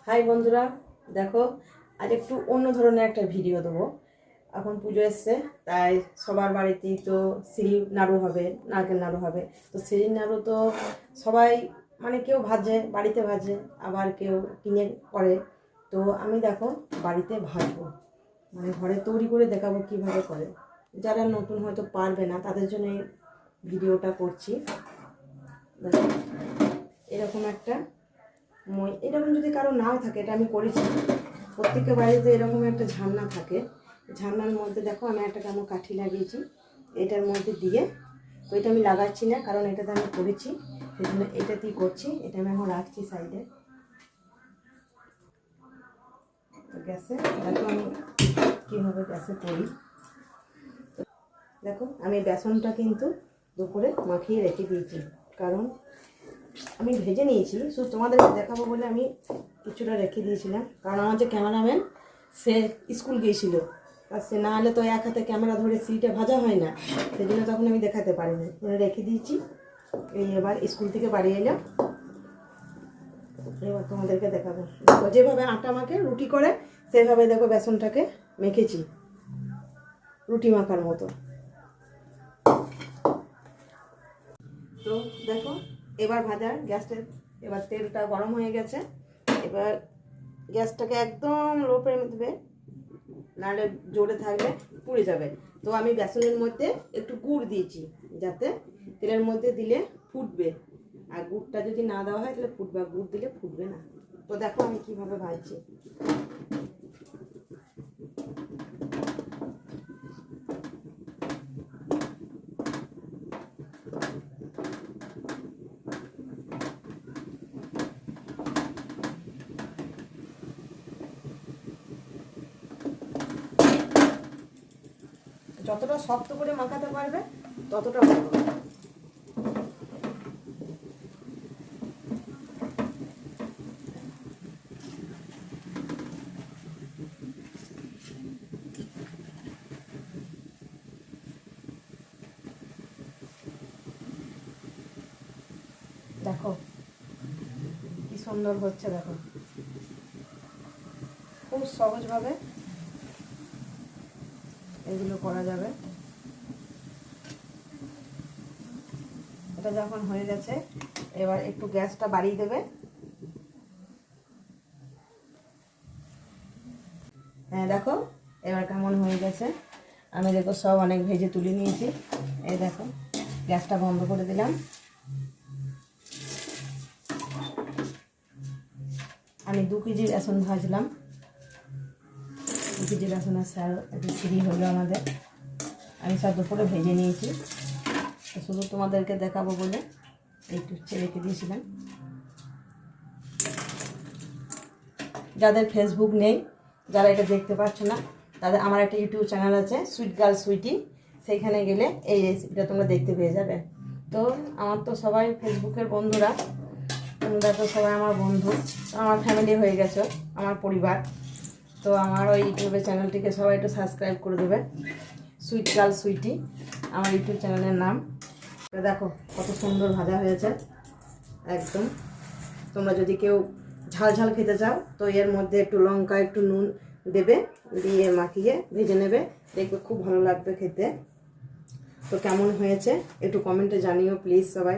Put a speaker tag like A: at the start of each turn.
A: High বন্ধুরা, দেখো আজ একটু অন্য ধরনের একটা ভিডিও দেবো। এখন পুজো এসছে, তাই সবার বাড়িতেই তো সিঁড়ি নাড়ু হবে, নারকেল নাড়ু হবে। তো সিঁড়ির নাড়ু তো সবাই মানে কেউ ভাজে, বাড়িতে ভাজে, আবার কেউ কিনে করে। তো আমি দেখো বাড়িতে ভাজবো, মানে ঘরে তৈরি করে দেখাবো কীভাবে করে। যারা নতুন হয়তো পারবে না তাদের জন্য এই ভিডিওটা করছি। দেখো এরকম একটা এরকম যদি কারো নাও থাকে, এটা আমি করেছি, প্রত্যেকের বাড়িতে এরকম একটা ঝান্না থাকে। ঝান্নার মধ্যে দেখো আমি একটা কেমন কাঠি লাগিয়েছি, এটার মধ্যে দিয়ে। তো এটা আমি লাগাচ্ছি না, কারণ এটাতে আমি করেছি, সেই জন্য এটাতেই করছি। এটা আমি এখন রাখছি সাইডে। তো গ্যাসে দেখো আমি কীভাবে গ্যাসে করি। দেখো আমি বেসনটা কিন্তু দুপুরে মাখিয়ে রেখে দিয়েছি, কারণ আমি ভেজে নিয়েছি, শুধু তোমাদেরকে দেখাবো বলে আমি কিছুটা রেখে দিয়েছিলাম। কারণ আমার যে ক্যামেরাম্যান, সে স্কুল গিয়েছিল, আর সে না হলে তো এক হাতে ক্যামেরা ধরে সিটে ভাজা হয় না, সেই জন্য তখন আমি দেখাতে পারিনি, রেখে দিয়েছি। এই এবার স্কুল থেকে বাড়ি এলাম, এবার তোমাদেরকে দেখাবো। দেখো যেভাবে আটা মাখে রুটি করে, সেভাবে দেখো বেসনটাকে মেখেছি রুটি মাখার মতো। তো দেখো এবার ভাজার গ্যাসটা, এবার তেলটা গরম হয়ে গেছে। এবার গ্যাসটাকে একদম লো ফ্লেমে দেবে, নাহলে জোরে থাকলে পুড়ে যাবে। তো আমি বেসনের মধ্যে একটু গুড় দিয়েছি, যাতে তেলের মধ্যে দিলে ফুটবে। আর গুড়টা যদি না দেওয়া হয় তাহলে ফুটবে, গুড় দিলে ফুটবে না। তো দেখো আমি কীভাবে ভাজছি। যতটা শক্ত করে মাখাতে পারবে ততটা ভালো। দেখো কি সুন্দর হচ্ছে, দেখো খুব সহজভাবে এগুলো করা যাবে। এটা যখন হয়ে গেছে, এবার একটু গ্যাসটা বাড়িয়ে দেবে। হ্যাঁ দেখো এবার কেমন হয়ে গেছে। আমি দেখো সব অনেক ভেজে তুলে নিয়েছি। এই দেখো গ্যাসটা বন্ধ করে দিলাম। আমি 2 কেজি বেসন ভাজলাম, 2 কেজি বেসনের স্যার একটু সিঁড়ি হলো আমাদের। আমি সব দুপুরে ভেজে নিয়েছি, শুধু তোমাদেরকে দেখাবো বলে একটু রেখে দিয়েছিলাম। যাদের ফেসবুক নেই, যারা এটা দেখতে পাচ্ছ না, তাদের আমার একটা ইউটিউব চ্যানেল আছে, সুইট গার্ল সুইটি, সেইখানে গেলে এই রেসিপিটা তোমরা দেখতে পেয়ে যাবে। তো আমার তো সবাই ফেসবুকের বন্ধুরা, তোমরা তো সবাই আমার বন্ধু, আমার ফ্যামিলি হয়ে গেছো, আমার পরিবার। তো আমার ওই ইউটিউবের চ্যানেলটিকে সবাই একটু সাবস্ক্রাইব করে দেবে, সুইট গার্ল সুইটি আমার ইউটিউব চ্যানেলের নাম। তো দেখো কত সুন্দর ভাজা হয়েছে একদম। তোমরা যদি কেউ ঝাল ঝাল খেতে চাও তো এর মধ্যে একটু লঙ্কা, একটু নুন দেবে, দিয়ে মাখিয়ে ভেজে নেবে, দেখবে খুব ভালো লাগবে খেতে। তো কেমন হয়েছে একটু কমেন্টে জানিও প্লিজ সবাই।